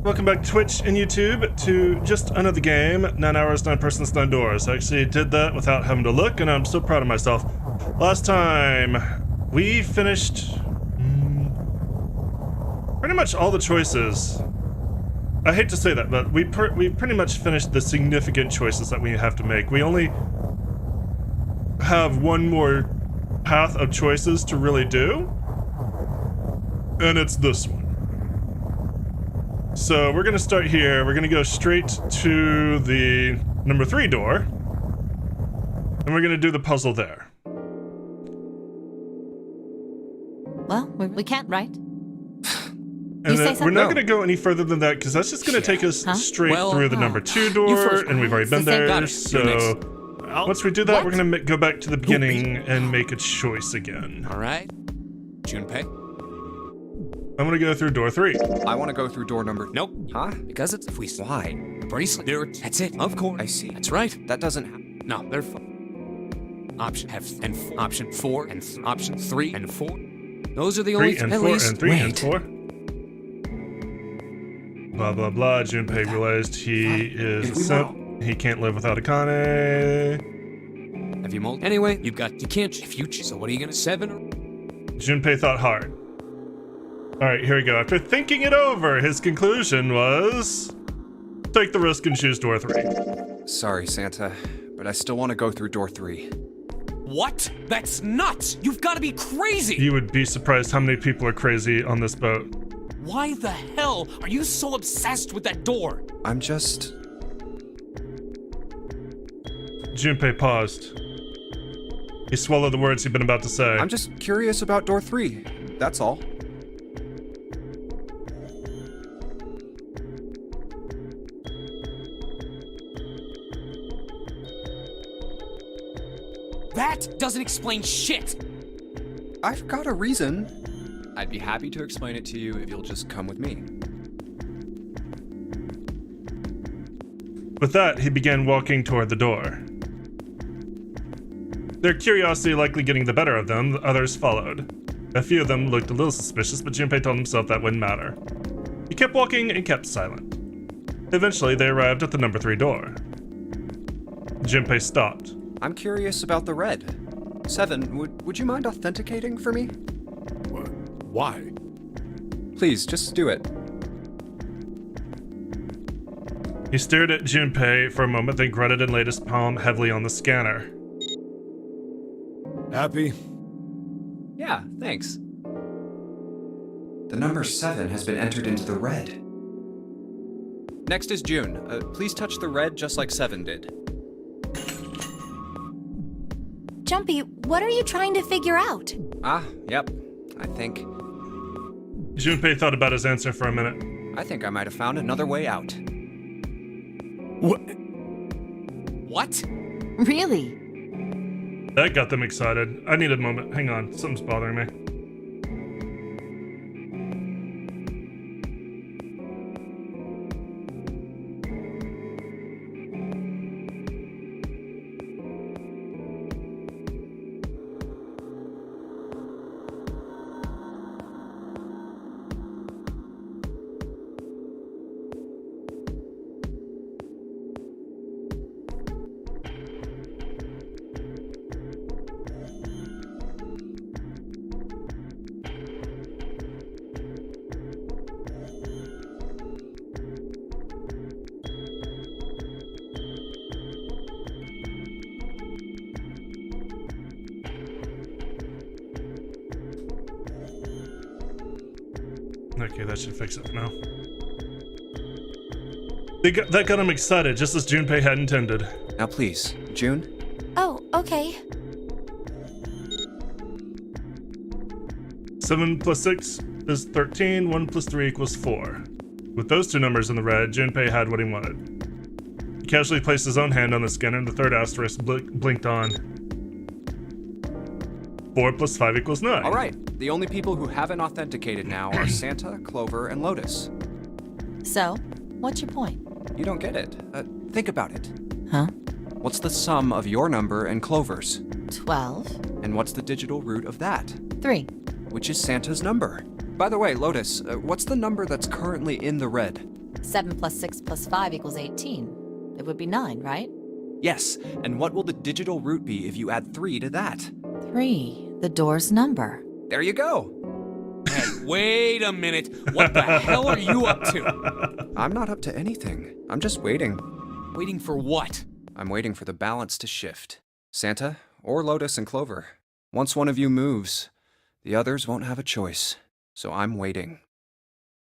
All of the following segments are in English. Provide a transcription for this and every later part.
Welcome back to Twitch and YouTube to just another game, 9 hours, 9 persons, 9 doors. I actually did that without having to look, and I'm so proud of myself. Last time, we finished pretty much all the choices. I hate to say that, but we pretty much finished the significant choices that we have to make. We only have one more path of choices to really do, and it's this one. So we're gonna start here. We're gonna go straight to the number 3 door, and we're gonna do the puzzle there. Well, we can't, right? And then we're not gonna go any further than that because that's just gonna take us straight through the number 2 door, and we've already been there. So once we do that, we're gonna go back to the beginning and make a choice again. All right, Junpei. I'm gonna go through door 3. I want to go through door number... Nope. Huh? Because it's... Why? Bracelet. That's it. Of course. I see. That's right. That doesn't happen. No, they're option option 4 and option 3 and 4. Those are the only 3 and at 4 least. and 3 and 4. Blah blah blah. Junpei realized he is a simp. He can't live without Akane. Have you mold? Anyway, you can't if you so what are you gonna 7 or... Junpei thought hard. Alright, here we go. After thinking it over, his conclusion was... take the risk and choose door 3. Sorry, Santa, but I still want to go through door 3. What? That's nuts! You've got to be crazy! You would be surprised how many people are crazy on this boat. Why the hell are you so obsessed with that door? I'm just... Junpei paused. He swallowed the words he'd been about to say. I'm just curious about door 3. That's all. That doesn't explain shit! I've got a reason. I'd be happy to explain it to you if you'll just come with me. With that, he began walking toward the door. Their curiosity likely getting the better of them, the others followed. A few of them looked a little suspicious, but Junpei told himself that wouldn't matter. He kept walking and kept silent. Eventually, they arrived at the number 3 door. Junpei stopped. I'm curious about the red. 7, would you mind authenticating for me? What? Why? Please, just do it. He stared at Junpei for a moment, then grunted and laid his palm heavily on the scanner. Happy? Yeah, thanks. The number 7 has been entered into the red. Next is June. Please touch the red just like 7 did. Junpei, what are you trying to figure out? Yep. I think Junpei thought about his answer for a minute. I might have found another way out. What? Really? That got them excited. I need a moment. Hang on, something's bothering me. Okay, that should fix it for now. That got him excited, just as Junpei had intended. Now please, June. Oh, okay. 7 plus 6 is 13, 1 plus 3 equals 4. With those 2 numbers in the red, Junpei had what he wanted. He casually placed his own hand on the scanner and the third asterisk blinked on. 4 plus 5 equals 9. All right, the only people who haven't authenticated now are Santa, Clover, and Lotus. So, what's your point? You don't get it. Think about it. Huh? What's the sum of your number and Clover's? 12. And what's the digital root of that? 3. Which is Santa's number. By the way, Lotus, what's the number that's currently in the red? 7 plus 6 plus 5 equals 18. It would be 9, right? Yes, and what will the digital root be if you add 3 to that? 3, the door's number. There you go. Hey, wait a minute. What the hell are you up to? I'm not up to anything. I'm just waiting. Waiting for what? I'm waiting for the balance to shift. Santa, or Lotus and Clover. Once one of you moves, the others won't have a choice. So I'm waiting.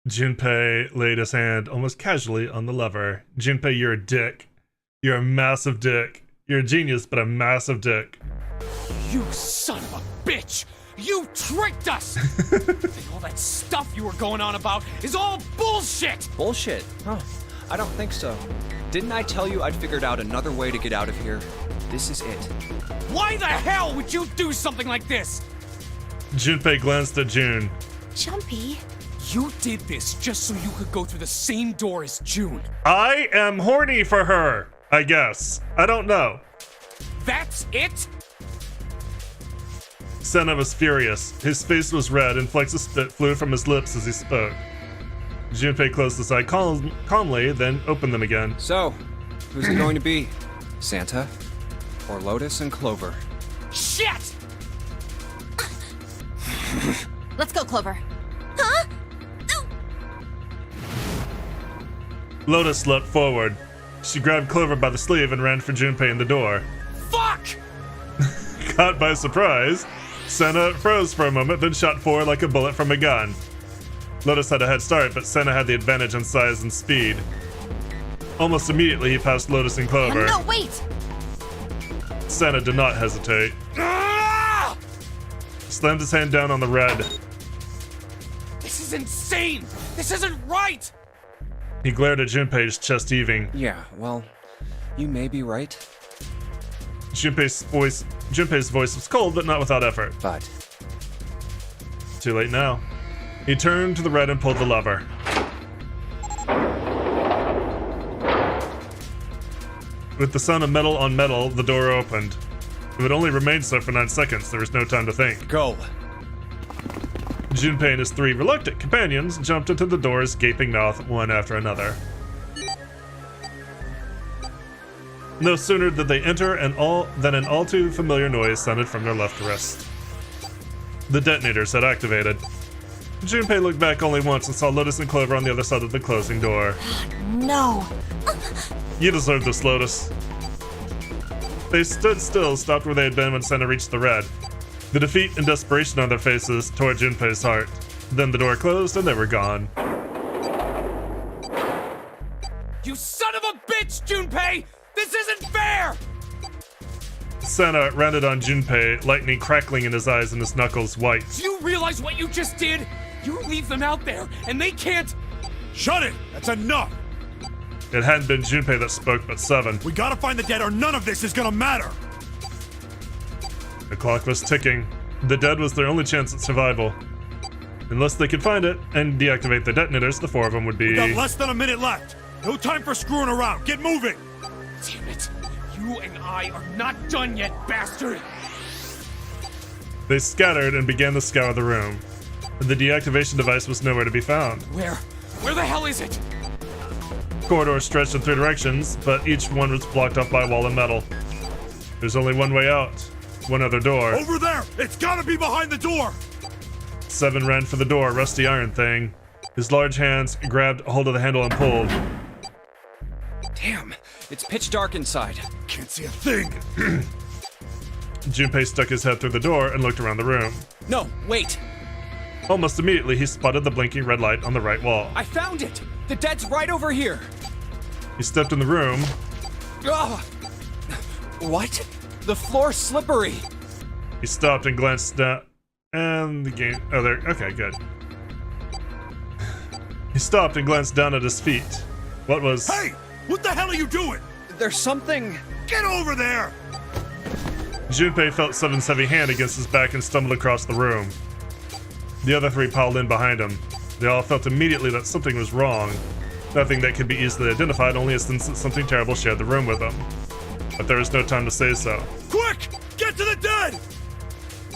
Junpei laid his hand almost casually on the lever. Junpei, you're a dick. You're a massive dick. You're a genius, but a massive dick. You son of a bitch! You tricked us! All that stuff you were going on about is all bullshit! Bullshit? Huh. I don't think so. Didn't I tell you I'd figured out another way to get out of here? This is it. Why the hell would you do something like this? Junpei glanced at June. Jumpy. You did this just so you could go through the same door as June. I am horny for her, I guess. I don't know. That's it? Senna was furious. His face was red and flecks of spit flew from his lips as he spoke. Junpei closed his eyes calmly, then opened them again. So, who's it going to be? Santa? Or Lotus and Clover? Shit! Let's go, Clover. Huh? Lotus leapt forward. She grabbed Clover by the sleeve and ran for Junpei in the door. Fuck! Caught by surprise, Senna froze for a moment, then shot forward like a bullet from a gun. Lotus had a head start, but Senna had the advantage in size and speed. Almost immediately, he passed Lotus and Clover. No, wait! Senna did not hesitate. Ah! Slammed his hand down on the red. This is insane! This isn't right! He glared at Junpei, chest heaving. Yeah, well, you may be right, Junpei's voice was cold, but not without effort. but Too late now. He turned to the red and pulled the lever. With the sound of metal on metal, the door opened. It would only remain so for 9 seconds. There was no time to think. go. Junpei and his 3 reluctant companions jumped into the door's gaping mouth one after another. No sooner did they enter than an all too familiar noise sounded from their left wrist. The detonators had activated. Junpei looked back only once and saw Lotus and Clover on the other side of the closing door. No. You deserve this, Lotus. They stood still, stopped where they had been when Senna reached the red. The defeat and desperation on their faces tore Junpei's heart. Then the door closed and they were gone. You son of a bitch, Junpei! This isn't fair! Senna rounded on Junpei, lightning crackling in his eyes and his knuckles white. Do you realize what you just did? You leave them out there, and they can't... Shut it! That's enough! It hadn't been Junpei that spoke, but 7. We gotta find the dead or none of this is gonna matter! The clock was ticking. The dead was their only chance at survival. Unless they could find it and deactivate the detonators, the 4 of them would be... We got less than a minute left! No time for screwing around! Get moving! Damn it! You and I are not done yet, bastard! They scattered and began to scour the room. The deactivation device was nowhere to be found. Where the hell is it? Corridors stretched in 3 directions, but each one was blocked off by a wall of metal. There's only one way out. One other door. Over there! It's gotta be behind the door! 7 ran for the door, rusty iron thing. His large hands grabbed hold of the handle and pulled. Damn, it's pitch dark inside. Can't see a thing! Junpei stuck his head through the door and looked around the room. No, wait! Almost immediately, he spotted the blinking red light on the right wall. I found it! The dead's right over here! He stepped in the room. Ugh. What? The floor's slippery! He stopped and glanced down. And the game. Oh, there. Okay, good. He stopped and glanced down at his feet. What was. Hey! What the hell are you doing? There's something... Get over there! Junpei felt 7's heavy hand against his back and stumbled across the room. The other 3 piled in behind him. They all felt immediately that something was wrong. Nothing that could be easily identified, only a sense that something terrible shared the room with them. But there was no time to say so. Quick! Get to the dead!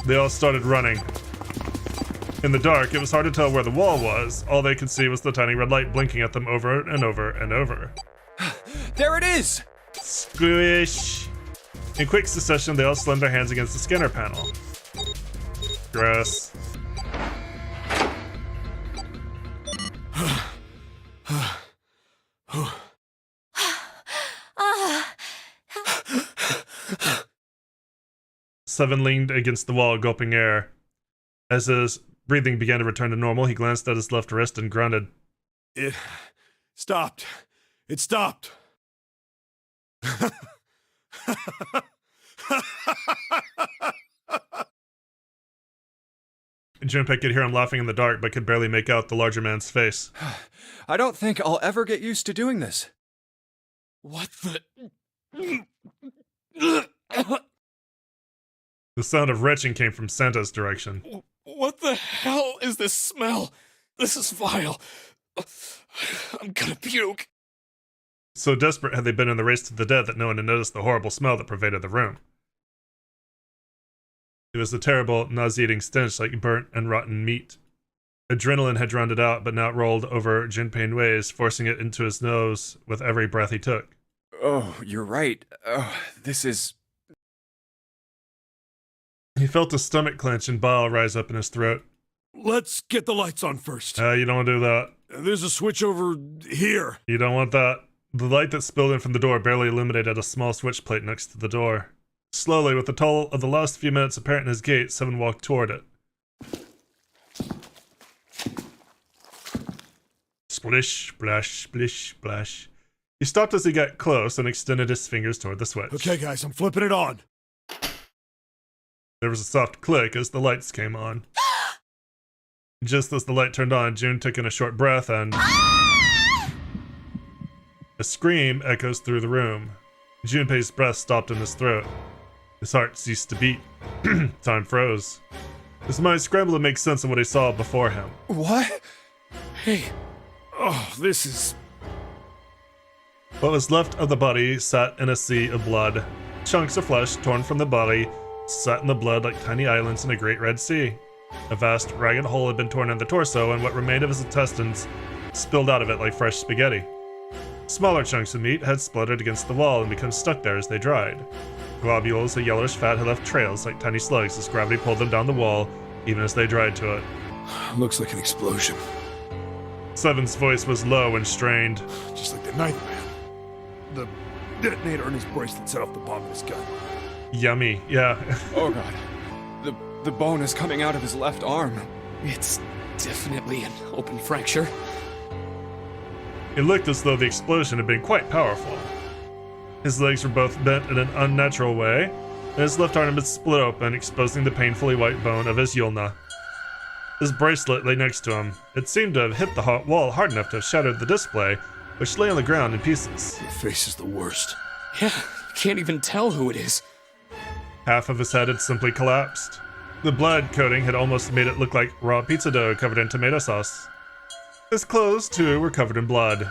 They all started running. In the dark, it was hard to tell where the wall was. All they could see was the tiny red light blinking at them over and over and over. There it is! Squish! In quick succession, they all slammed their hands against the scanner panel. Gross. Seven leaned against the wall, gulping air. As his breathing began to return to normal, he glanced at his left wrist and grunted. It stopped. It stopped. Junpei could hear him laughing in the dark, but could barely make out the larger man's face. I don't think I'll ever get used to doing this. What the? The sound of retching came from Santa's direction. What the hell is this smell? This is vile. I'm gonna puke. So desperate had they been in the race to the dead that no one had noticed the horrible smell that pervaded the room. It was a terrible, nauseating stench like burnt and rotten meat. Adrenaline had drowned it out, but now it rolled over Junpei ways, forcing it into his nose with every breath he took. Oh, you're right. Oh, this is... He felt his stomach clench and bile rise up in his throat. Let's get the lights on first. You don't want to do that. There's a switch over here. You don't want that. The light that spilled in from the door barely illuminated a small switch plate next to the door. Slowly, with the toll of the last few minutes apparent in his gait, Seven walked toward it. Splish, splash, splish, splash. He stopped as he got close and extended his fingers toward the switch. Okay, guys, I'm flipping it on. There was a soft click as the lights came on. Just as the light turned on, June took in a short breath and... A scream echoes through the room. Junpei's breath stopped in his throat. His heart ceased to beat. Time froze. His mind scrambled to make sense of what he saw before him. What? Hey, Oh, this is... What was left of the body sat in a sea of blood. Chunks of flesh torn from the body sat in the blood like tiny islands in a great red sea. A vast, ragged hole had been torn in the torso, and what remained of his intestines spilled out of it like fresh spaghetti. Smaller chunks of meat had spluttered against the wall and become stuck there as they dried. Globules of yellowish fat had left trails like tiny slugs as gravity pulled them down the wall, even as they dried to it. Looks like an explosion. Seven's voice was low and strained. Just like the Ninth Man. The detonator in his bracelet set off the bomb in his gun. Yummy, yeah. Oh god. The bone is coming out of his left arm. it's definitely an open fracture. It looked as though the explosion had been quite powerful. His legs were both bent in an unnatural way, and his left arm had split open, exposing the painfully white bone of his ulna. His bracelet lay next to him. It seemed to have hit the hot wall hard enough to have shattered the display, which lay on the ground in pieces. Your face is the worst. Yeah, you can't even tell who it is. Half of his head had simply collapsed. The blood coating had almost made it look like raw pizza dough covered in tomato sauce. His clothes, too, were covered in blood.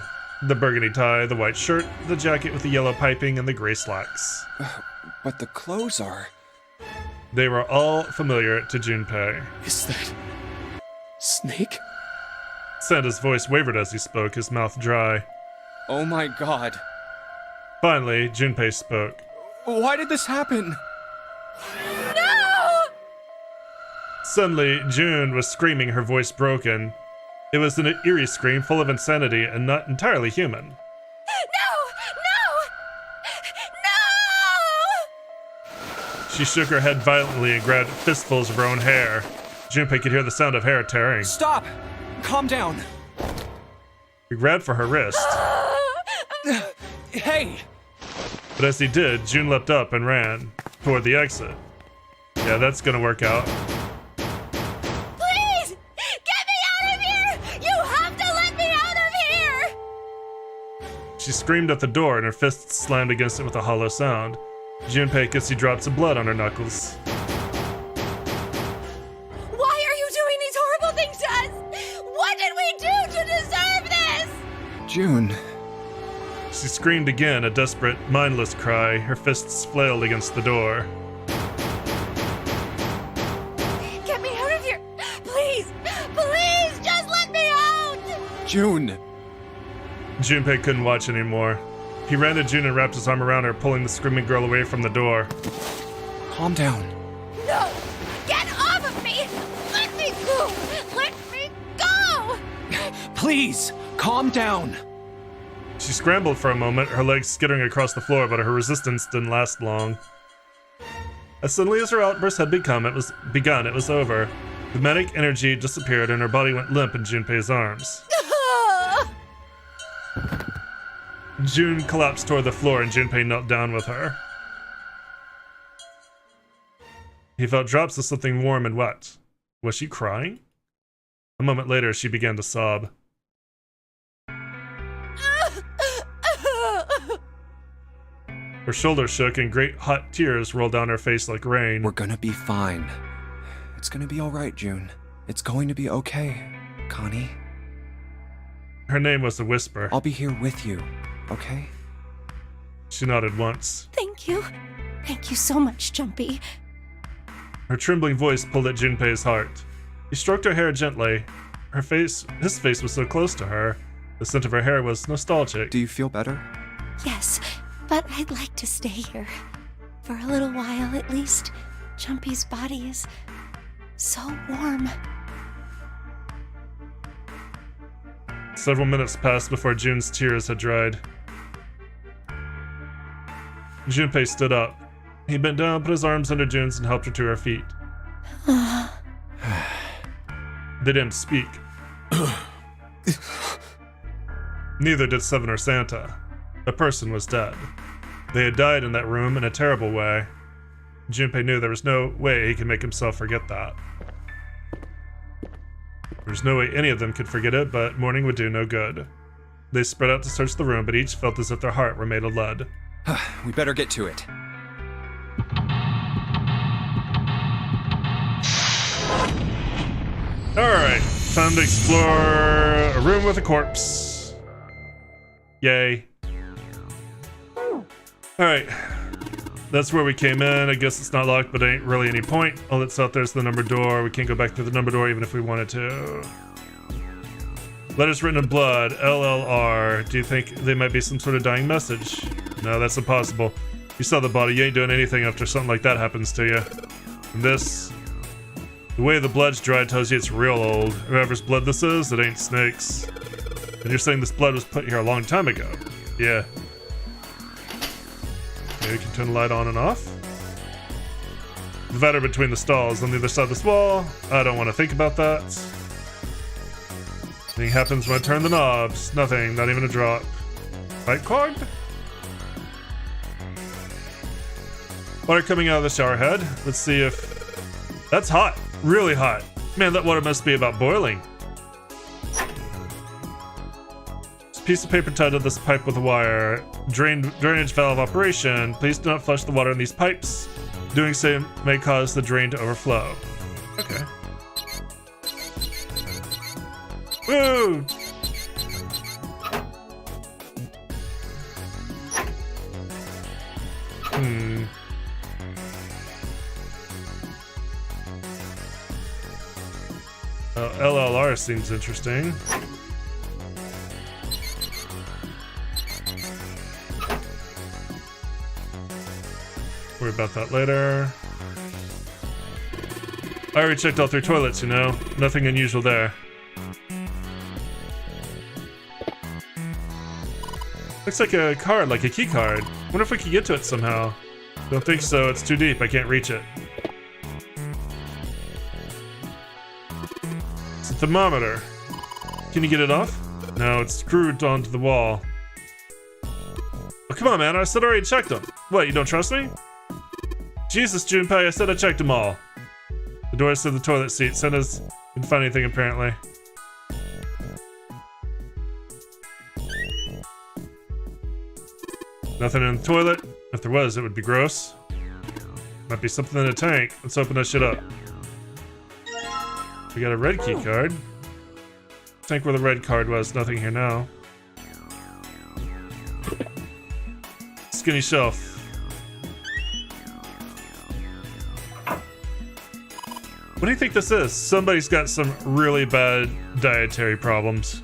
The burgundy tie, the white shirt, the jacket with the yellow piping, and the gray slacks. But the clothes are... They were all familiar to Junpei. Is that... Snake? Santa's voice wavered as he spoke, his mouth dry. Oh my god. Finally, Junpei spoke. Why did this happen? Suddenly, June was screaming, her voice broken. It was an eerie scream full of insanity and not entirely human. No! She shook her head violently and grabbed fistfuls of her own hair. Junpei could hear the sound of hair tearing. Stop! Calm down. He grabbed for her wrist, Hey! but as he did, June leapt up and ran toward the exit. Yeah, that's gonna work out. Please! Get me out of here! You have to let me out of here! She screamed at the door and her fists slammed against it with a hollow sound. Junpei could see drops of blood on her knuckles. Why are you doing these horrible things to us? What did we do to deserve this? June. She screamed again, a desperate, mindless cry. Her fists flailed against the door. Get me out of here! Please! June! Junpei couldn't watch anymore. He ran to June and wrapped his arm around her, pulling the screaming girl away from the door. Calm down. No! Get off of me! Let me go! Let me go! Please, calm down. She scrambled for a moment, her legs skittering across the floor, but her resistance didn't last long. As suddenly as her outburst had begun, it was over. The manic energy disappeared and her body went limp in Junpei's arms. June collapsed toward the floor and Junpei knelt down with her. He felt drops of something warm and wet. Was she crying? A moment later, she began to sob. Her shoulders shook and great hot tears rolled down her face like rain. We're gonna be fine. It's gonna be alright, June. It's going to be okay, Connie. Her name was a whisper. I'll be here with you, okay? She nodded once. Thank you. Thank you so much, Junpei. Her trembling voice pulled at Junpei's heart. He stroked her hair gently. His face was so close to her. The scent of her hair was nostalgic. Do you feel better? Yes, but I'd like to stay here. For a little while, at least. Junpei's body is so warm. Several minutes passed before June's tears had dried. Junpei stood up. He bent down, put his arms under June's, and helped her to her feet. They didn't speak. Neither did Seven or Santa. A person was dead. They had died in that room in a terrible way. Junpei knew there was no way he could make himself forget that. There was no way any of them could forget it, but mourning would do no good. They spread out to search the room, but each felt as if their heart were made of lead. We better get to it. Alright, time to explore a room with a corpse. Yay. Alright, that's where we came in. I guess it's not locked, but ain't really any point. All that's out there is the numbered door. We can't go back through the numbered door even if we wanted to. Letters written in blood, LLR. Do you think they might be some sort of dying message? No, that's impossible. You saw the body, you ain't doing anything after something like that happens to you. And this, the way the blood's dried tells you it's real old. Whoever's blood this is, it ain't Snake's. And you're saying this blood was put here a long time ago? Yeah. Okay, we can turn the light on and off. The divider between the stalls on the other side of this wall. I don't want to think about that. Nothing happens when I turn the knobs. Nothing, not even a drop. Light clogged? Water coming out of the shower head. Let's see if... That's hot. Really hot. Man, that water must be about boiling. Just a piece of paper tied to this pipe with a wire. Drainage valve operation. Please do not flush the water in these pipes. Doing so may cause the drain to overflow. Okay. Woo! LLR seems interesting. Worry about that later. I already checked all 3 toilets, you know. Nothing unusual there. Looks like a card, like a key card. Wonder if we could get to it somehow. Don't think so, it's too deep, I can't reach it. It's a thermometer. Can you get it off? No, it's screwed onto the wall. Oh, come on, man, I said I already checked them. What, you don't trust me? Jesus, Junpei, I said I checked them all. The doors to the toilet seat. Santa's didn't find anything, apparently. Nothing in the toilet. If there was, it would be gross. Might be something in a tank. Let's open that shit up. We got a red key card. Tank where the red card was. Nothing here now. Skinny shelf. What do you think this is? Somebody's got some really bad dietary problems.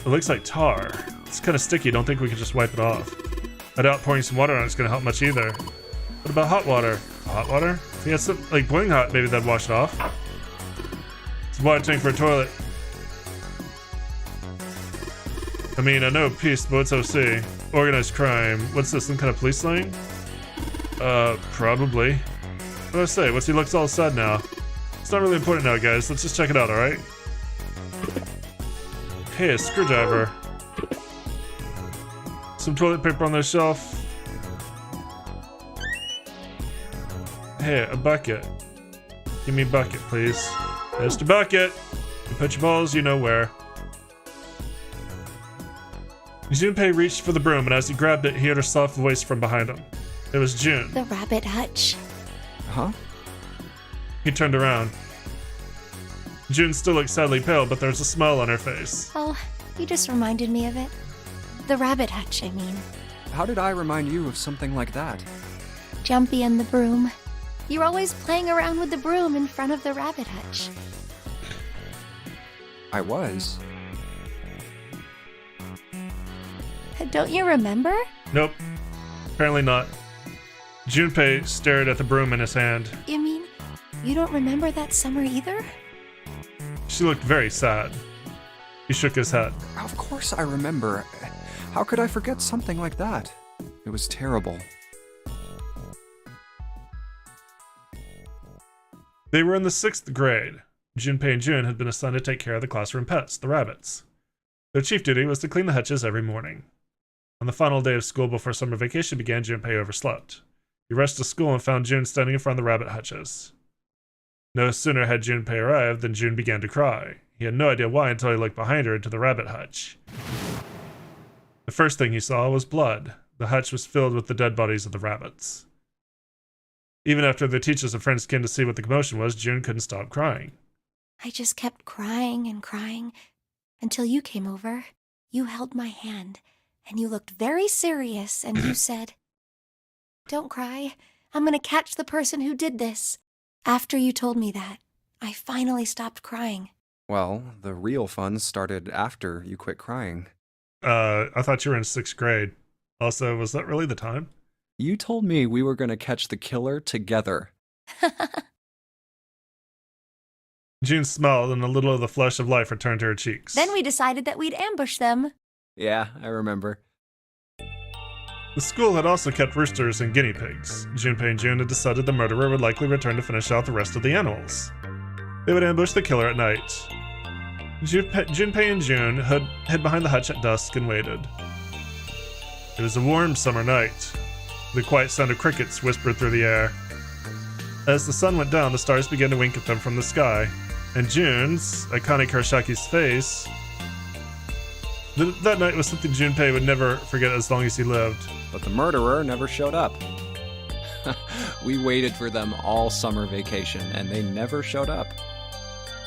It looks like tar. It's kind of sticky. Don't think we can just wipe it off. I doubt pouring some water on it's gonna help much either. What about hot water? Hot water? If you had something like boiling hot, maybe that'd wash it off. It's a water tank for a toilet. I mean, I know peace, but what's OC? Organized crime. What's this, some kind of police slang? Probably. What do I say? What's he looks all sad now? It's not really important now, guys. Let's just check it out, alright? Hey, a screwdriver. Some toilet paper on the shelf. Hey, a bucket. Give me a bucket, please. Mr. Bucket! You put your balls, you know where. Junpei reached for the broom, and as he grabbed it, he heard a soft voice from behind him. It was June. The rabbit hutch. Huh? He turned around. June still looked sadly pale, but there was a smile on her face. Oh, you just reminded me of it. The rabbit hutch, I mean. How did I remind you of something like that? Jumpy and the broom. You're always playing around with the broom in front of the rabbit hutch. I was. Don't you remember? Nope. Apparently not. Junpei stared at the broom in his hand. You mean, you don't remember that summer either? She looked very sad. He shook his head. Of course I remember. How could I forget something like that? It was terrible. They were in the 6th grade. Junpei and June had been assigned to take care of the classroom pets, the rabbits. Their chief duty was to clean the hutches every morning. On the final day of school before summer vacation began, Junpei overslept. He rushed to school and found June standing in front of the rabbit hutches. No sooner had Junpei arrived than June began to cry. He had no idea why until he looked behind her into the rabbit hutch. The first thing he saw was blood. The hutch was filled with the dead bodies of the rabbits. Even after the teachers and friends came to see what the commotion was, June couldn't stop crying. I just kept crying and crying until you came over. You held my hand, and you looked very serious, and you said, "Don't cry. I'm going to catch the person who did this." After you told me that, I finally stopped crying. Well, the real fun started after you quit crying. I thought you were in 6th grade. Also, was that really the time? You told me we were going to catch the killer together. June smiled, and a little of the flush of life returned to her cheeks. Then we decided that we'd ambush them. Yeah, I remember. The school had also kept roosters and guinea pigs. Junpei and June had decided the murderer would likely return to finish out the rest of the animals. They would ambush the killer at night. Junpei and June hid behind the hutch at dusk and waited. It was a warm summer night. The quiet sound of crickets whispered through the air. As the sun went down, the stars began to wink at them from the sky, and June's iconic Hiroshiki's face. That night was something Junpei would never forget as long as he lived. But the murderer never showed up. We waited for them all summer vacation, and they never showed up.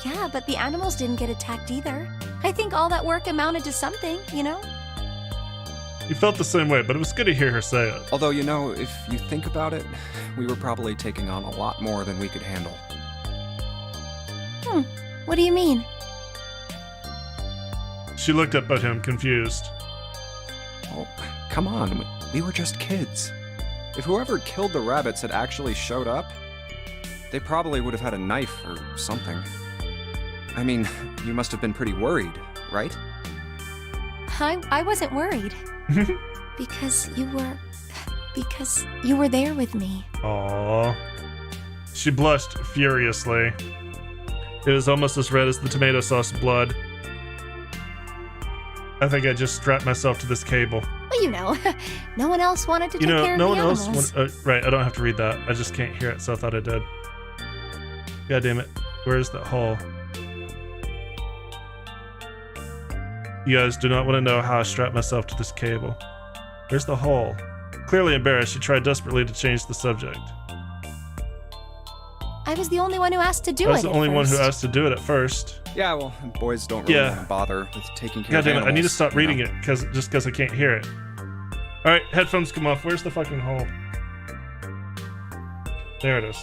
Yeah, but the animals didn't get attacked either. I think all that work amounted to something, you know? He felt the same way, but it was good to hear her say it. Although, you know, if you think about it, we were probably taking on a lot more than we could handle. What do you mean? She looked up at him, confused. Oh, come on, we were just kids. If whoever killed the rabbits had actually showed up, they probably would have had a knife or something. I mean, you must have been pretty worried, right? I wasn't worried. Because you were there with me. Aww. She blushed furiously. It was almost as red as the tomato sauce blood. I think I just strapped myself to this cable. Well, you know, no one else wanted to take care of no the one animals. else. Right, I don't have to read that. I just can't hear it, so I thought I did. God damn it. Where's that hole? You guys do not want to know how I strapped myself to this cable. Where's the hole? Clearly embarrassed, she tried desperately to change the subject. I was the only one who asked to do it. I was the only one who asked to do it at first. Yeah, well, boys don't really want to bother with taking care God of damn it, animals. I need to stop reading it just because I can't hear it. Alright, headphones come off. Where's the fucking hole? There it is.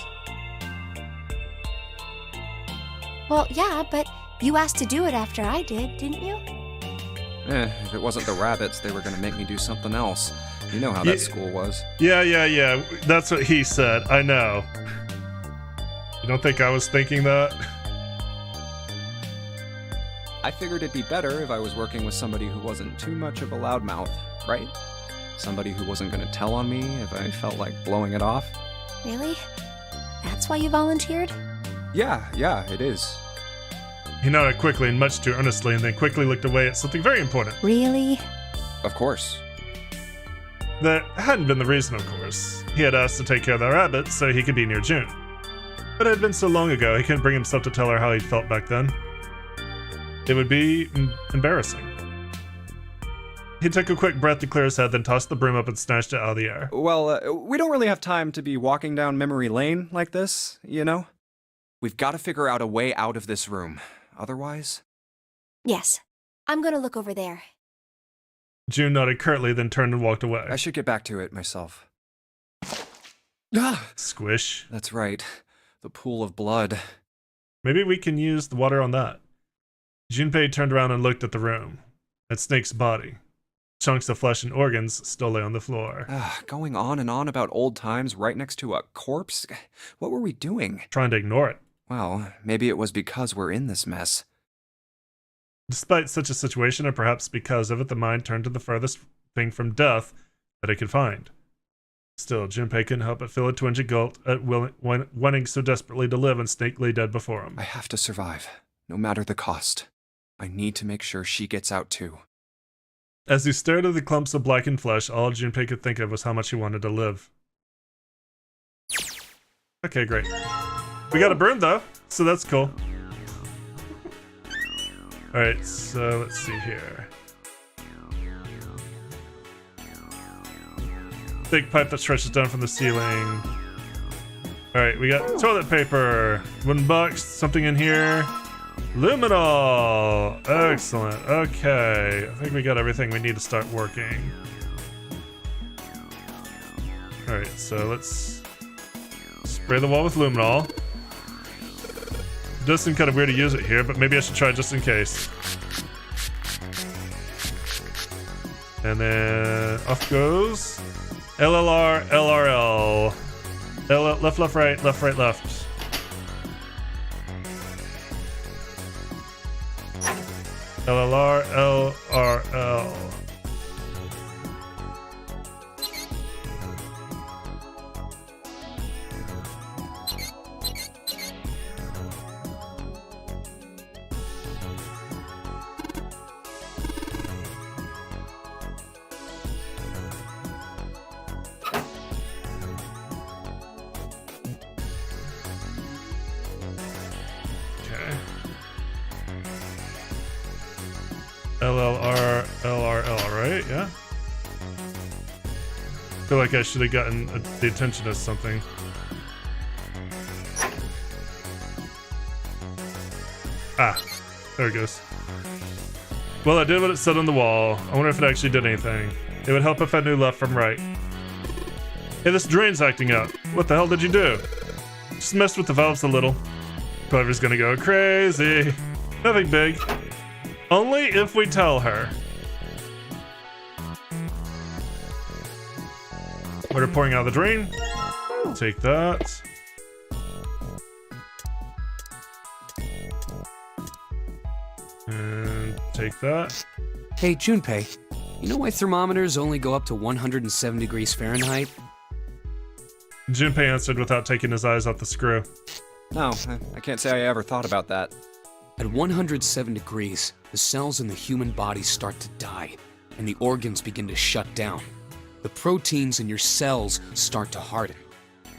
Well, yeah, but you asked to do it after I did, didn't you? If it wasn't the rabbits, they were gonna make me do something else. You know how that school was. Yeah. That's what he said. I know. You don't think I was thinking that? I figured it'd be better if I was working with somebody who wasn't too much of a loudmouth, right? Somebody who wasn't gonna tell on me if I felt like blowing it off. Really? That's why you volunteered? Yeah, it is. He nodded quickly and much too earnestly, and then quickly looked away at something very important. Really? Of course. That hadn't been the reason, of course. He had asked to take care of the rabbit so he could be near June. But it had been so long ago, he couldn't bring himself to tell her how he felt back then. It would be embarrassing. He took a quick breath to clear his head, then tossed the broom up and snatched it out of the air. Well, we don't really have time to be walking down memory lane like this, you know? We've got to figure out a way out of this room. Otherwise... Yes. I'm gonna look over there. June nodded curtly, then turned and walked away. I should get back to it myself. Ah! Squish. That's right. The pool of blood. Maybe we can use the water on that. Junpei turned around and looked at the room. At Snake's body. Chunks of flesh and organs still lay on the floor. Going on and on about old times right next to a corpse? What were we doing? Trying to ignore it. Well, maybe it was because we're in this mess. Despite such a situation, or perhaps because of it, the mind turned to the furthest thing from death that it could find. Still, Junpei couldn't help but feel a twinge of guilt at wanting so desperately to live, and Snake lay dead before him. I have to survive, no matter the cost. I need to make sure she gets out too. As he stared at the clumps of blackened flesh, all Junpei could think of was how much he wanted to live. Okay, great. We got a broom though, so that's cool. Alright, so let's see here. Thick pipe that stretches down from the ceiling. Alright, we got toilet paper, wooden box, something in here. Luminol! Excellent. Okay, I think we got everything we need to start working. Alright, so let's spray the wall with luminol. It does seem kind of weird to use it here, but maybe I should try just in case. And then off goes LLR, LRL. Left, left, right, left, right, left. LLR, LRL. LLR, LRL, right? Yeah? I feel like I should have gotten the attention of something. Ah, there it goes. Well, I did what it said on the wall. I wonder if it actually did anything. It would help if I knew left from right. Hey, this drain's acting up. What the hell did you do? Just messed with the valves a little. Clever's gonna go crazy. Nothing big. Only if we tell her. Water pouring out of the drain. Take that. And take that. Hey, Junpei, you know why thermometers only go up to 107 degrees Fahrenheit? Junpei answered without taking his eyes off the screw. No, I can't say I ever thought about that. At 107 degrees, the cells in the human body start to die, and the organs begin to shut down. The proteins in your cells start to harden.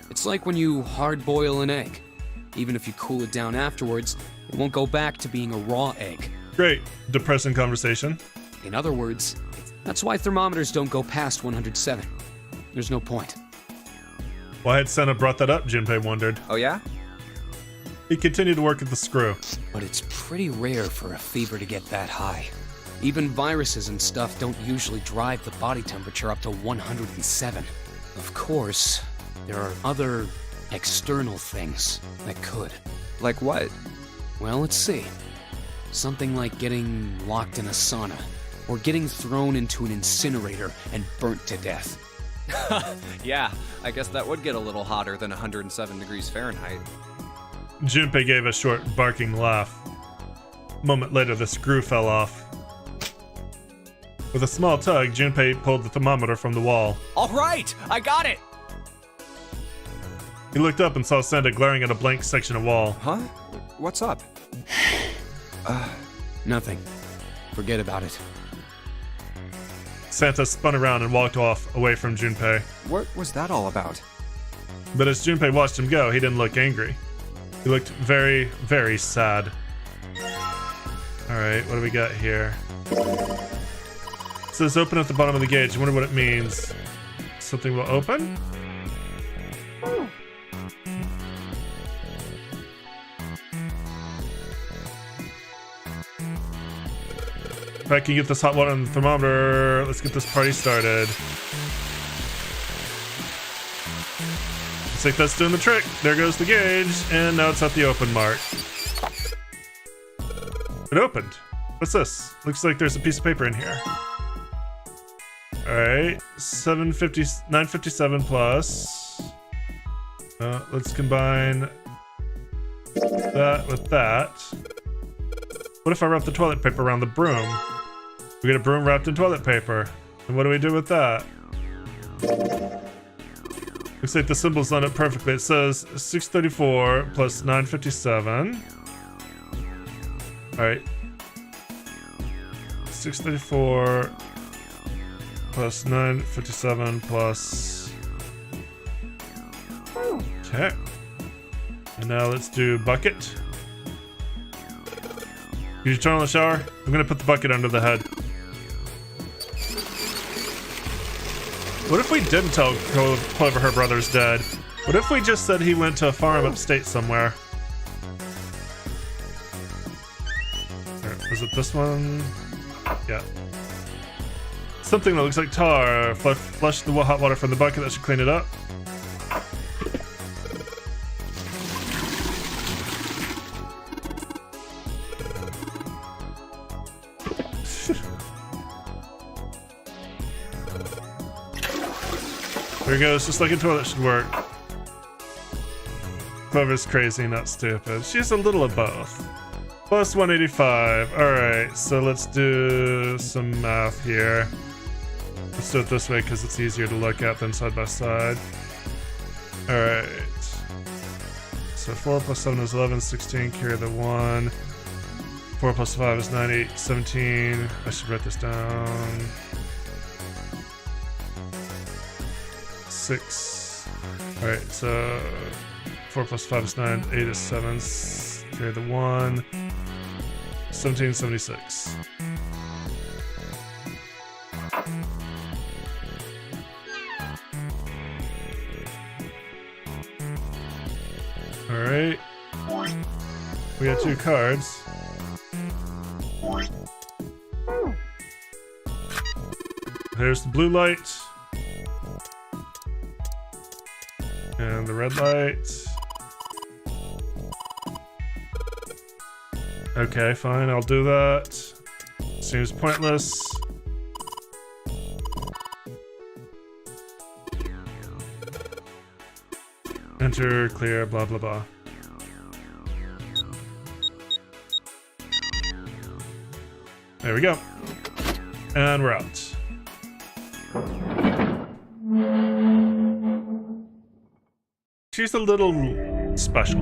It's like when you hard-boil an egg. Even if you cool it down afterwards, it won't go back to being a raw egg. Great. Depressing conversation. In other words, that's why thermometers don't go past 107. There's no point. Why had Senna brought that up, Junpei wondered. Oh yeah? He continued to work at the screw. But it's pretty rare for a fever to get that high. Even viruses and stuff don't usually drive the body temperature up to 107. Of course, there are other external things that could. Like what? Well, let's see. Something like getting locked in a sauna. or getting thrown into an incinerator and burnt to death. Yeah, I guess that would get a little hotter than 107 degrees Fahrenheit. Junpei gave a short, barking laugh. A moment later, the screw fell off. With a small tug, Junpei pulled the thermometer from the wall. All right, I got it! He looked up and saw Santa glaring at a blank section of wall. Huh? What's up? Nothing. Forget about it. Santa spun around and walked off, away from Junpei. What was that all about? But as Junpei watched him go, he didn't look angry. He looked very, very sad. Alright, what do we got here? It says open at the bottom of the gauge. I wonder what it means. Something will open? If I can get this hot water on the thermometer, let's get this party started. Looks like that's doing the trick. There goes the gauge, and now it's at the open mark. It opened. What's this? Looks like there's a piece of paper in here. Alright, 957 plus. Let's combine that with that. What if I wrap the toilet paper around the broom? We get a broom wrapped in toilet paper. And what do we do with that? Looks like the symbols line up perfectly. It says 634 plus 957. Alright. 634 plus 957 plus... Okay. And now let's do bucket. Did you turn on the shower? I'm gonna put the bucket under the head. What if we didn't tell Clover her brother's dead? What if we just said he went to a farm upstate somewhere? Alright, was it this one? Yeah. Something that looks like tar. Flush the hot water from the bucket. That should clean it up. There it goes, just like a toilet should work. Clover's crazy, not stupid. She's a little of both. Plus 185. Alright, so let's do some math here. Let's do it this way because it's easier to look at than side by side. Alright. So 4 plus 7 is 11, 16, carry the 1. 4 plus 5 is 9, 8, 17. I should write this down. 6. Alright, so 4 plus 5 is 9, 8 is 7. Carry the 1. 1776. Alright. We got 2 cards. There's the blue light. And the red light. Okay, fine, I'll do that. Seems pointless. Enter, clear, blah blah blah. There we go. And we're out. She's a little special.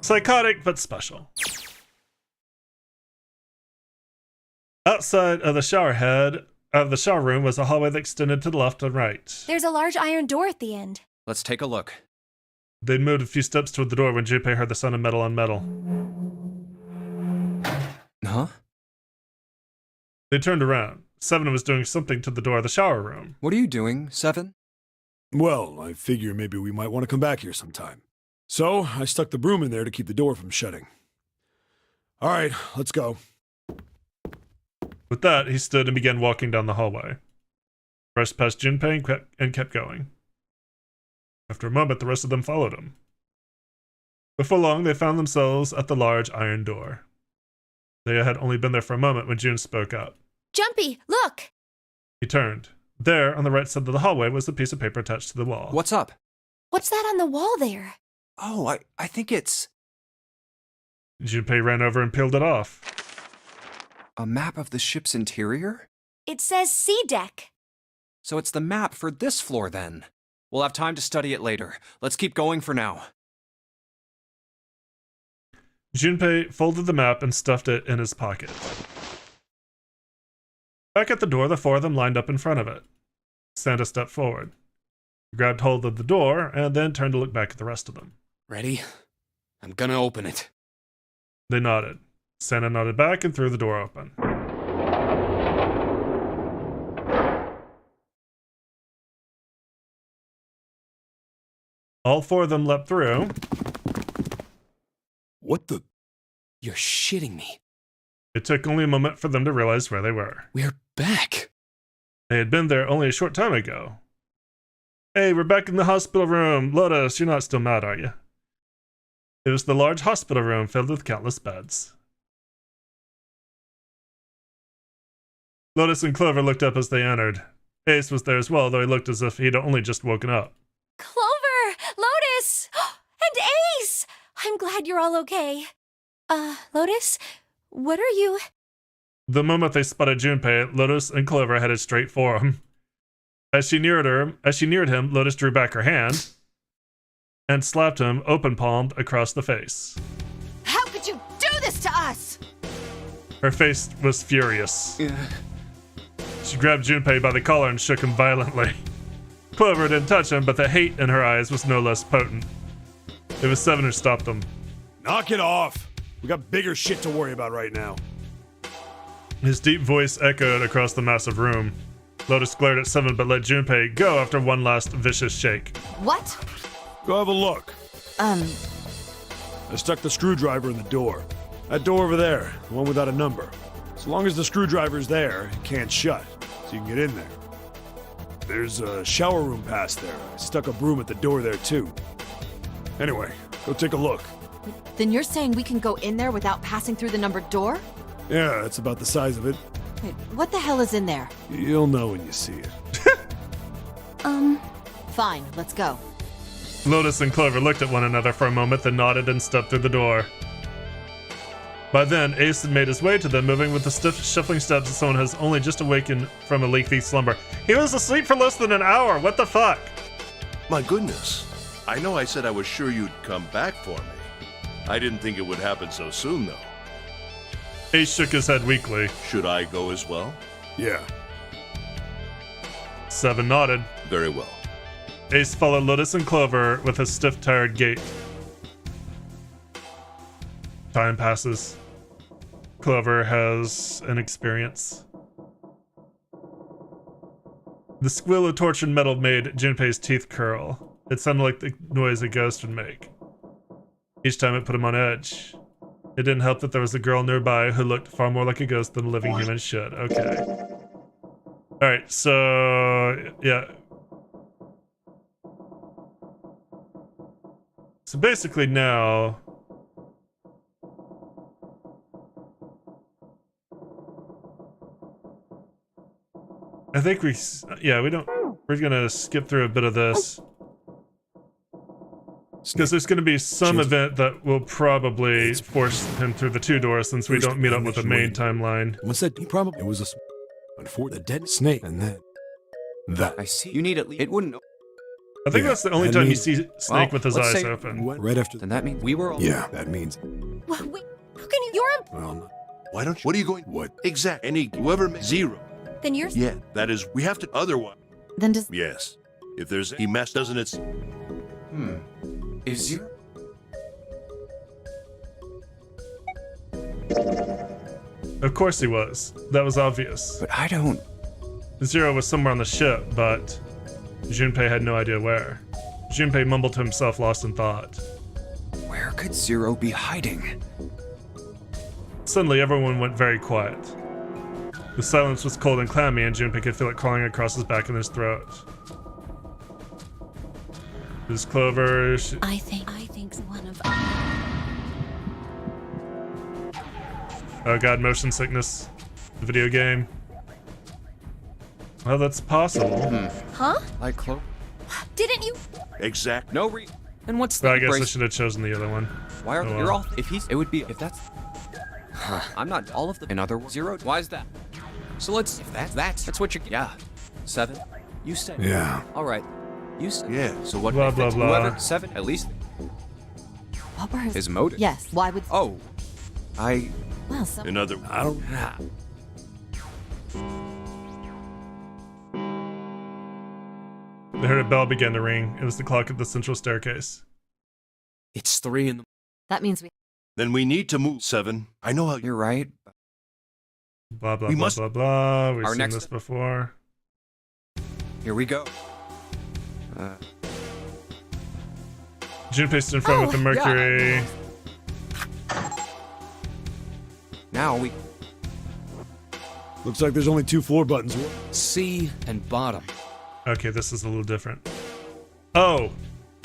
Psychotic, but special. Outside of the shower room was a hallway that extended to the left and right. There's a large iron door at the end. Let's take a look. They'd moved a few steps toward the door when Junpei heard the sound of metal on metal. Huh? They turned around. Seven was doing something to the door of the shower room. What are you doing, Seven? Well, I figure maybe we might want to come back here sometime. So, I stuck the broom in there to keep the door from shutting. Alright, let's go. With that, he stood and began walking down the hallway. Brushed past Junpei and kept going. After a moment, the rest of them followed him. Before long, they found themselves at the large iron door. They had only been there for a moment when June spoke up. Junpei, look! He turned. There, on the right side of the hallway, was a piece of paper attached to the wall. What's up? What's that on the wall there? Oh, I think it's Junpei ran over and peeled it off. a map of the ship's interior? It says C deck. So it's the map for this floor then. We'll have time to study it later. Let's keep going for now. Junpei folded the map and stuffed it in his pocket. Back at the door, the four of them lined up in front of it. Santa stepped forward. He grabbed hold of the door and then turned to look back at the rest of them. Ready? I'm gonna open it. They nodded. Santa nodded back and threw the door open. All four of them leapt through. What the? You're shitting me. It took only a moment for them to realize where they were. We're back. They had been there only a short time ago. Hey, we're back in the hospital room. Lotus, you're not still mad, are you? It was the large hospital room filled with countless beds. Lotus and Clover looked up as they entered. Ace was there as well, though he looked as if he'd only just woken up. Clover! Lotus! And Ace! I'm glad you're all okay. Lotus? What are you? The moment they spotted Junpei, Lotus and Clover headed straight for him. As she neared him, Lotus drew back her hand and slapped him open-palmed across the face. How could you do this to us? Her face was furious. She grabbed Junpei by the collar and shook him violently. Clover didn't touch him, but the hate in her eyes was no less potent. It was Seven who stopped them. Knock it off! We got bigger shit to worry about right now. His deep voice echoed across the massive room. Lotus glared at Seven but let Junpei go after one last vicious shake. What? Go have a look. I stuck the screwdriver in the door. That door over there, the one without a number. As long as the screwdriver's there, it can't shut, so you can get in there. There's a shower room past there. I stuck a broom at the door there too. Anyway, go take a look. Then you're saying we can go in there without passing through the numbered door? Yeah, it's about the size of it. Wait, what the hell is in there? You'll know when you see it. Fine, let's go. Lotus and Clover looked at one another for a moment, then nodded and stepped through the door. By then, Ace had made his way to them, moving with the stiff, shuffling steps of someone who has only just awakened from a lengthy slumber. He was asleep for less than an hour! What the fuck? My goodness. I know I said I was sure you'd come back for me. I didn't think it would happen so soon, though. Ace shook his head weakly. Should I go as well? Yeah. Seven nodded. Very well. Ace followed Lotus and Clover with a stiff, tired gait. Time passes. Clover has an experience. The squeal of tortured metal made Junpei's teeth curl. It sounded like the noise a ghost would make. Each time it put him on edge. It didn't help that there was a girl nearby who looked far more like a ghost than a living human should. Okay. Alright, so... yeah. So basically now... I think we don't... We're gonna skip through a bit of this. Because there's gonna be some event that will probably force him through the two doors since we don't meet up with the main timeline. Someone said he probably it was a dead snake, and then that. I see. You need at least. It wouldn't. I think Yeah, that's the only that time you means- see Snake with his let's eyes say- open. Right after. Then that means we were. Yeah, that means. Wait, how can you? You're Well, Why don't you? What are you going? what? Exact. Any whoever zero. then you're. Yeah, that is. We have to. Otherwise. Then does Yes. If there's he mess, doesn't it? Is you? Of course he was. That was obvious. But I don't. Zero was somewhere on the ship, but Junpei had no idea where. Junpei mumbled to himself, lost in thought. Where could Zero be hiding? Suddenly, everyone went very quiet. The silence was cold and clammy, and Junpei could feel it crawling across his back and his throat. His Clover... I think one of. Oh god, motion sickness. The video game. Well, that's possible. Huh? Like Chloe? Didn't you? Exact. No re. And what's But the I guess I brace- should have chosen the other one. Why are Oh, you're well. all? If he's, it would be if that's. I'm not all of the. In other words, 0. Why is that? So let's. If that's what you. Yeah. 7. You said. Yeah. All right. You said. Yeah, so what? Blah, If blah, it's blah. Whoever 7 at least. What were His motive. Yes. Why would? Oh. I. Well, some. In other I don't. They heard a bell begin to ring. It was the clock at the central staircase. It's 3 in the. That means we. Then we need to move 7. I know how You're right. Blah, blah, We blah, must- blah, blah. We've Our seen next- this before. Here we go. Junpei stood in front with the Oh, mercury. Now we. Looks like there's only 2 floor buttons. C and bottom. Okay, this is a little different. Oh.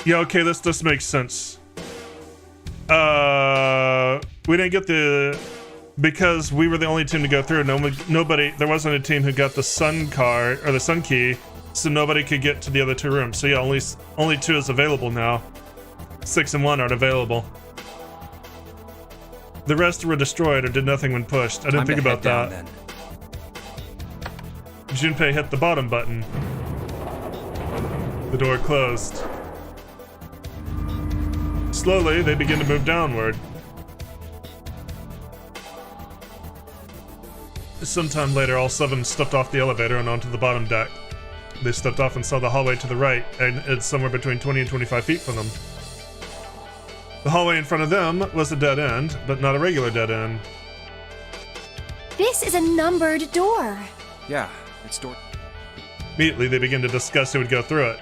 Yeah, okay, this makes sense. We didn't get the... Because we were the only team to go through, nobody... There wasn't a team who got the sun card, or the sun key, so nobody could get to the other 2 rooms. So yeah, only 2 is available now. 6 and 1 aren't available. The rest were destroyed or did nothing when pushed. I didn't Time think to about head that. down, Junpei hit the bottom button. The door closed. Slowly, they begin to move downward. Sometime later, all 7 stepped off the elevator and onto the bottom deck. They stepped off and saw the hallway to the right, and it's somewhere between 20 and 25 feet from them. The hallway in front of them was a dead end, but not a regular dead end. This is a numbered door. Yeah. It's door. Immediately, they begin to discuss who would go through it.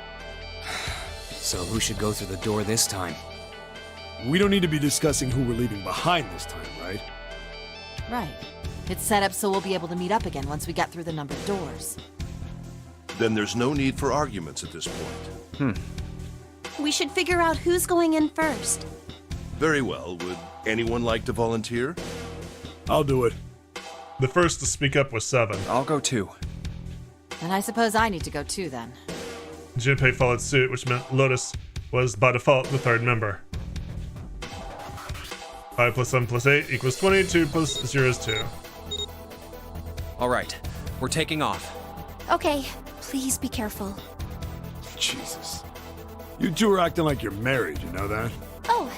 So who should go through the door this time? We don't need to be discussing who we're leaving behind this time, right? Right. It's set up so we'll be able to meet up again once we get through the numbered doors. Then there's no need for arguments at this point. We should figure out who's going in first. Very well. Would anyone like to volunteer? I'll do it. The first to speak up was 7. I'll go too. And I suppose I need to go too then. Junpei followed suit, which meant Lotus was by default the 3rd member. 5 plus 7 plus 8 equals 20. 2 plus 0 is 2. All right. We're taking off. Okay, please be careful. Jesus. You 2 are acting like you're married, you know that? Oh,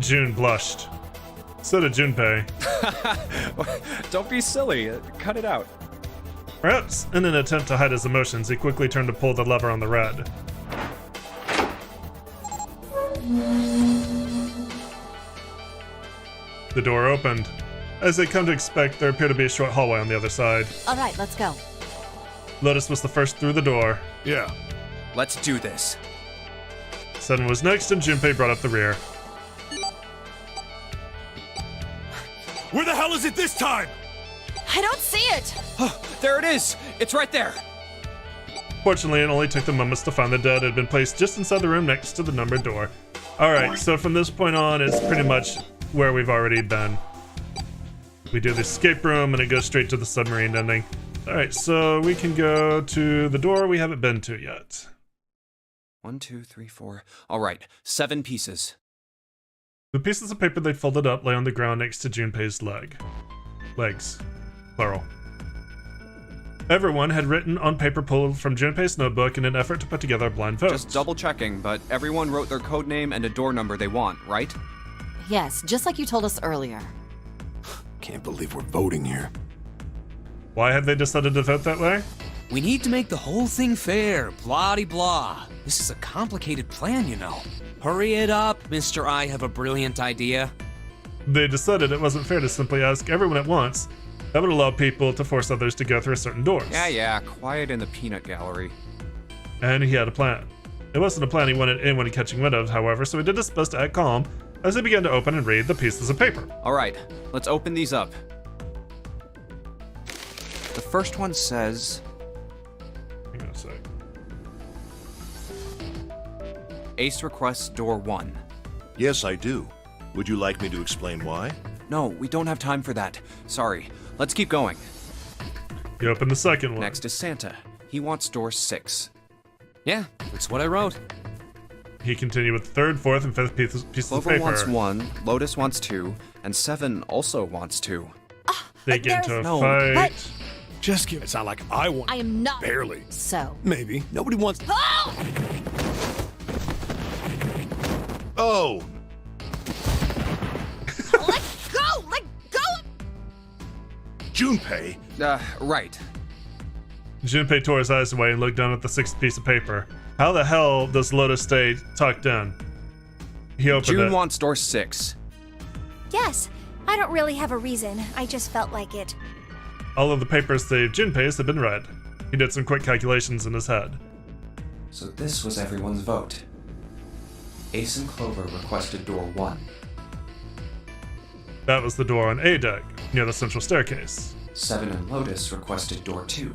June blushed. So did Junpei. Don't be silly. Cut it out. Perhaps in an attempt to hide his emotions, he quickly turned to pull the lever on the red. The door opened. As they come to expect, there appeared to be a short hallway on the other side. All right, let's go. Lotus was the first through the door. Yeah. Let's do this. 7 was next, and Junpei brought up the rear. Where the hell is it this time? I don't see it! There it is. It's right there. Fortunately, it only took them moments to find the dead had been placed just inside the room next to the numbered door. Alright, so from this point on, it's pretty much where we've already been. We do the escape room, and it goes straight to the submarine ending. Alright, so we can go to the door we haven't been to yet. 1, 2, 3, 4. All right. 7 pieces. The pieces of paper they folded up lay on the ground next to Junpei's legs. Plural. Everyone had written on paper pulled from Junpei's notebook in an effort to put together a blind vote. Just double checking, but everyone wrote their code name and a door number they want, right? Yes, just like you told us earlier. Can't believe we're voting here. Why had they decided to vote that way? We need to make the whole thing fair, blah-de-blah. This is a complicated plan, you know. Hurry it up, Mr. I have a brilliant idea. They decided it wasn't fair to simply ask everyone at once. That would allow people to force others to go through certain doors. Yeah, quiet in the peanut gallery. And he had a plan. It wasn't a plan he wanted anyone catching wind of, however, so he did his best to act calm as he began to open and read the pieces of paper. All right, let's open these up. The first one says, Hang on a sec. Ace requests door 1. Yes, I do. Would you like me to explain why? No, we don't have time for that. Sorry. Let's keep going. You open the second one. Next is Santa. He wants door 6. Yeah, that's what I wrote. He continued with the third, fourth, and fifth pieces of Clover paper. wants 1, Lotus wants 2, and 7 also wants 2. They get into a No, fight. but- Just give it. It's not like I want. I am not. Barely. So. Maybe. Nobody wants. Oh! Let go! Let go! Junpei! Right. Junpei tore his eyes away and looked down at the sixth piece of paper. How the hell does Lotus stay tucked in? He opened June it. wants door 6. Yes, I don't really have a reason. I just felt like it. All of the papers save Junpei's had been read. He did some quick calculations in his head. So this was everyone's vote. Ace and Clover requested door 1. That was the door on A deck, near the central staircase. 7 and Lotus requested door 2.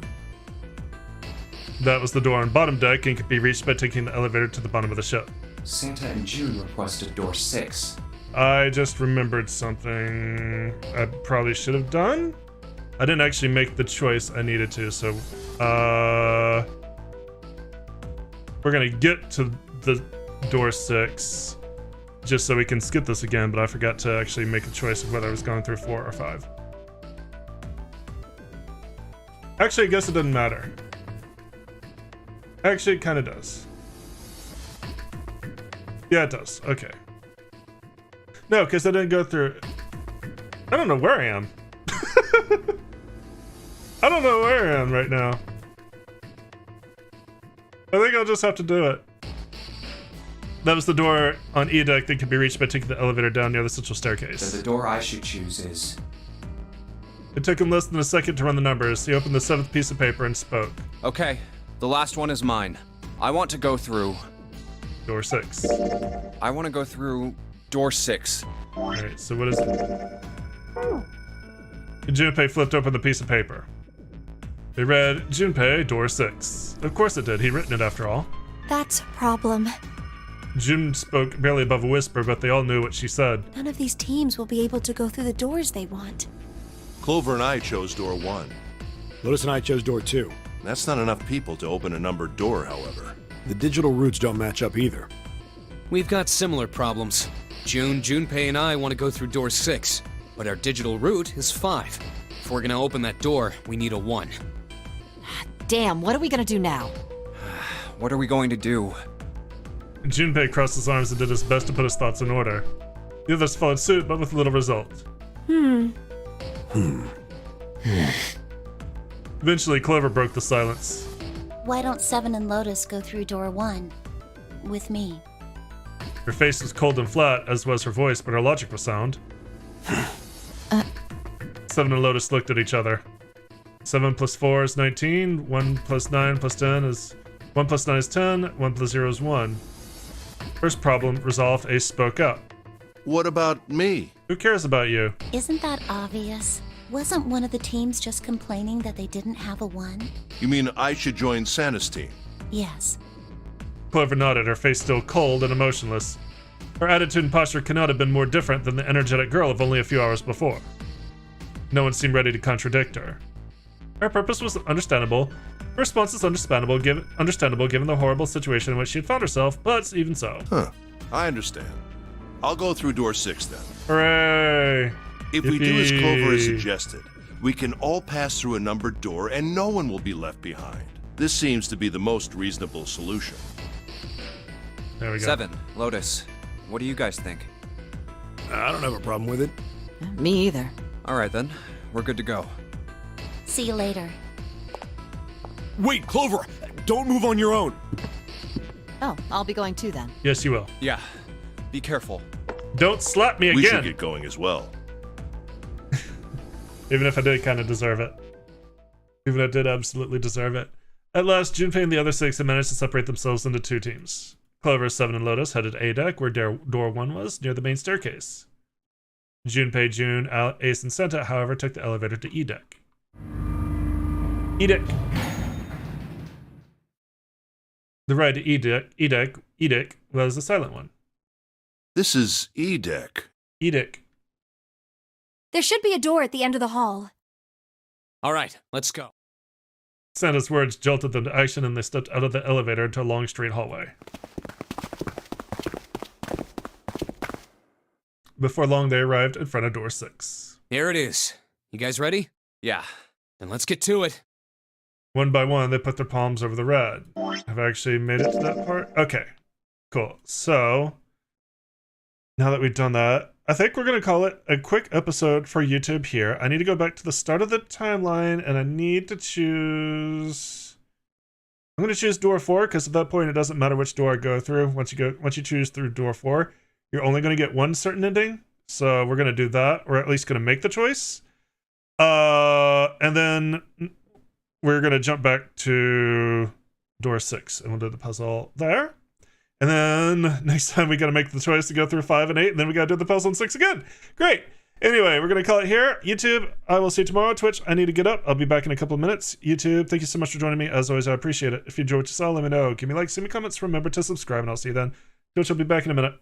That was the door on bottom deck and could be reached by taking the elevator to the bottom of the ship. Santa and June requested door 6. I just remembered something I probably should have done. I didn't actually make the choice I needed to, so we're gonna get to the door 6 just so we can skip this again, but I forgot to actually make a choice of whether I was going through 4 or 5. Actually, I guess it doesn't matter. Actually, it kind of does. Yeah, it does. Okay. No, because I didn't go through... I don't know where I am. I don't know where I am right now. I think I'll just have to do it. That was the door on E deck that could be reached by taking the elevator down near the central staircase. The door I should choose is... It took him less than a second to run the numbers. He opened the 7th piece of paper and spoke. Okay, the last one is mine. I want to go through... Door 6. I want to go through door 6. Alright, so what is it? Junpei flipped open the piece of paper. It read, Junpei, door 6. Of course it did, he'd written it after all. That's a problem. June spoke barely above a whisper, but they all knew what she said. None of these teams will be able to go through the doors they want. Clover and I chose door 1. Lotus and I chose door 2. That's not enough people to open a numbered door, however. The digital routes don't match up either. We've got similar problems. Junpei, and I want to go through door 6, but our digital route is 5. If we're gonna open that door, we need a 1. Damn, what are we gonna do now? What are we going to do? Junpei crossed his arms and did his best to put his thoughts in order. The others followed suit, but with little result. Eventually, Clover broke the silence. Why don't 7 and Lotus go through door 1 with me? Her face was cold and flat, as was her voice, but her logic was sound. 7 and Lotus looked at each other. 7 plus 4 is 19, 1 plus 9 plus 10 is... 1 plus 9 is 10, 1 plus 0 is 1. First problem resolved, Ace spoke up. What about me? Who cares about you? Isn't that obvious? Wasn't one of the teams just complaining that they didn't have a 1? You mean I should join Santa's team? Yes. Clover nodded, her face still cold and emotionless. Her attitude and posture cannot have been more different than the energetic girl of only a few hours before. No one seemed ready to contradict her. Her purpose was understandable. Her response is understandable given the horrible situation in which she had found herself, but even so. Huh. I understand. I'll go through door 6 then. Hooray! If we do as Clover has Yippee. suggested, we can all pass through a numbered door and no one will be left behind. This seems to be the most reasonable solution. There we go. 7, Lotus. What do you guys think? I don't have a problem with it. Me either. Alright then, we're good to go. See you later. Wait, Clover! Don't move on your own! Oh, I'll be going too then. Yes, you will. Yeah, be careful. Don't slap me We should again! get going as well. Even if I did kind of deserve it. Even if I did absolutely deserve it. At last, Junpei and the other 6 had managed to separate themselves into 2 teams. Clover, 7, and Lotus headed A deck, where door 1 was, near the main staircase. Junpei, June, Ace, and Santa, however, took the elevator to E deck. E deck. The ride to E deck was a silent one. This is E deck. Edict. There should be a door at the end of the hall. All right, let's go. Santa's words jolted them to action, and they stepped out of the elevator into a long straight hallway. Before long, they arrived in front of door 6. Here it is. You guys ready? Yeah. Then let's get to it. One by one, they put their palms over the red. Have I actually made it to that part? Okay, cool. So, now that we've done that, I think we're going to call it a quick episode for YouTube here. I need to go back to the start of the timeline, and I need to choose... I'm going to choose door 4, because at that point, it doesn't matter which door I go through. Once you choose through door 4, you're only going to get one certain ending. So we're going to do that, or at least going to make the choice. And then we're going to jump back to door 6, and we'll do the puzzle there. And then next time we got to make the choice to go through 5 and 8, and then we got to do the puzzle in 6 again. Great. Anyway, we're going to call it here. YouTube, I will see you tomorrow. Twitch, I need to get up. I'll be back in a couple of minutes. YouTube, thank you so much for joining me. As always, I appreciate it. If you enjoyed what you saw, let me know. Give me likes, send me comments. Remember to subscribe, and I'll see you then. Twitch, I'll be back in a minute.